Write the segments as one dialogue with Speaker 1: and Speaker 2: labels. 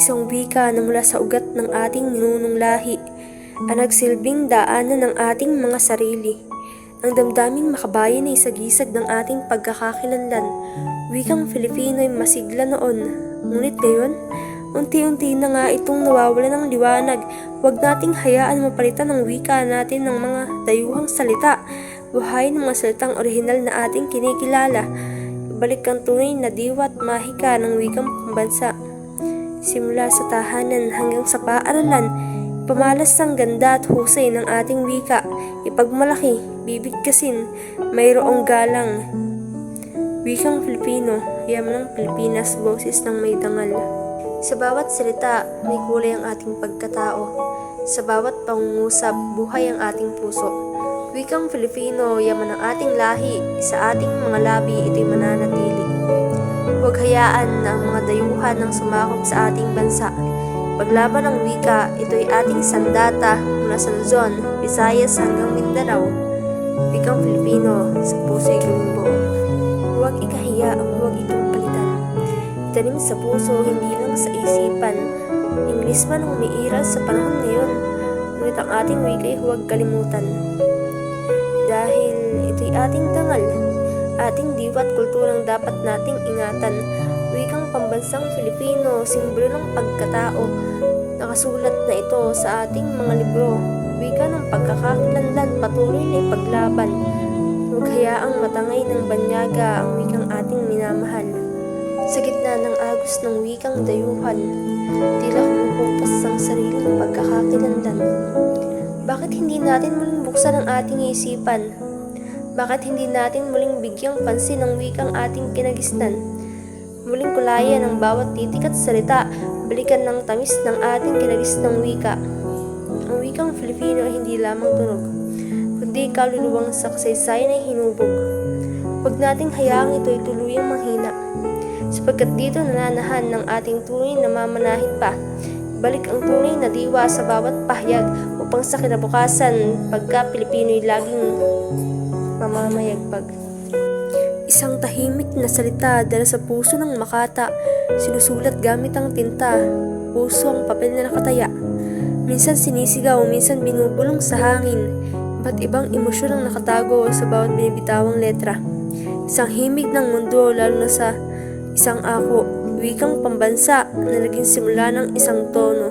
Speaker 1: Isang wika na mula sa ugat ng ating ninunong lahi, ang nagsilbing daanan ng ating mga sarili. Ang damdaming makabayan ay sagisag ng ating pagkakakilanlan. Wikang Filipino ay masigla noon, ngunit ngayon, unti-unti na nga itong nawawala ng liwanag. Huwag nating hayaan mapalitan ng wika natin ng mga dayuhang salita. Buhayin ng mga salitang orihinal na ating kinikilala. Balik ang tunay na diwa at mahika ng wikang pambansa. Simula sa tahanan hanggang sa paaralan, pamalas ang ganda at husay ng ating wika. Ipagmalaki, bibigkasin, mayroong galang. Wikang Filipino, yaman ng Pilipinas, boses ng may dangal. Sa bawat salita, may kulay ang ating pagkatao. Sa bawat pangungusap, buhay ang ating puso. Wikang Filipino, yaman ng ating lahi. Sa ating mga labi, ito'y mananatili. Huwag hayaan na ang mga dayuhan ng sumakop sa ating bansa. Paglaban ng wika, ito'y ating sandata mula sa Luzon, Visayas hanggang Mindanao. Wikang Filipino, sa puso'y gumimbo. Huwag ikahiya, huwag itong palitan. Itanim sa puso, hindi lang sa isipan. Ingles man ang umiiral sa panahon ngayon, ngunit ang ating wika'y huwag kalimutan. Dahil ito'y ating dangal, ating diwa at kulturang dapat nating ingatan. Wikang pambansang Filipino, simbolo ng pagkatao. Nakasulat na ito sa ating mga libro. Wika ng pagkakakilanlan, patuloy na ipaglaban. Huwag hayaang matangay ng banyaga ang wikang ating minamahal. Sa gitna ng agos ng wikang dayuhan, tila kumukupas ang sariling pagkakakilanlan. Bakit hindi natin muling buksan ang ating isipan? Bakit hindi natin muling bigyang pansin ang wikang ating kinagisnan? Muling kulayan ang bawat titik at salita, balikan ng tamis ng ating kinagisnang wika. Ang wikang Filipino ay hindi lamang tunog, kundi kaluluwang sa kasaysayan ay hinubog. Huwag nating hayaang ito'y tuluyang manghina, sapagkat dito nananahan ng ating tunay na mamanahin pa. Balik ang tunay na diwa sa bawat pahayag upang sa kinabukasan, pagka Pilipino'y laging mamamayagpag. Isang tahimik na salita dala sa puso ng makata, sinusulat gamit ang tinta, puso ang papel na nakataya. Minsan sinisigaw, minsan binubulong sa hangin, iba't ibang emosyon ang nakatago sa bawat binibitawang letra. Isang himig ng mundo, lalo na sa isang ako, wikang pambansa na naging simula ng isang tono.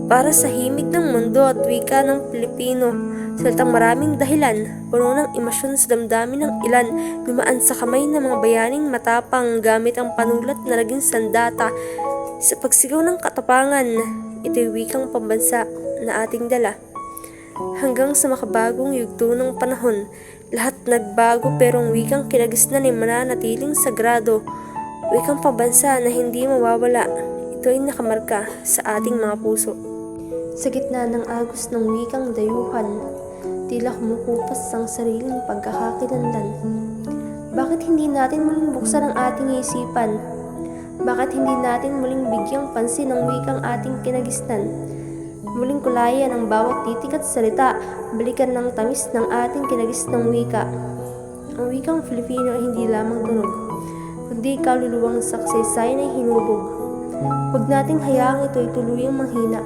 Speaker 1: Para sa himig ng mundo at wika ng Pilipino, salitang maraming dahilan, puno ng emosyon sa damdamin ng ilan, dumaan sa kamay ng mga bayaning matapang gamit ang panulat na naging sandata. Sa pagsigaw ng katapangan, ito'y wikang pambansa na ating dala. Hanggang sa makabagong yugto ng panahon, lahat nagbago pero ang wikang kinagisnan ay mananatiling sagrado. Wikang pambansa na hindi mawawala, ito ay nakamarka sa ating mga puso. Sa gitna ng agos ng wikang dayuhan, tila kumukupas ang sariling pagkakakilanlan. Bakit hindi natin muling buksan ang ating isipan? Bakit hindi natin muling bigyang pansin ang wikang ating kinagisnan? Muling kulayan ang bawat titik at salita, balikan ng tamis ng ating kinagisnang wika. Ang wikang Filipino ay hindi lamang tunog, kundi kaluluwang sa kasaysayan ay hinubog. Huwag nating hayaang ito'y tuluyang manghina,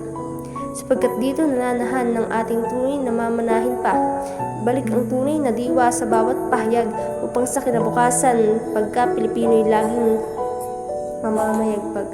Speaker 1: sapagkat dito nananahan ng ating tunay na mamanahin pa. Balik ang tunay na diwa sa bawat pahayag upang sa kinabukasan, pagka Pilipino'y laging mamamayagpag.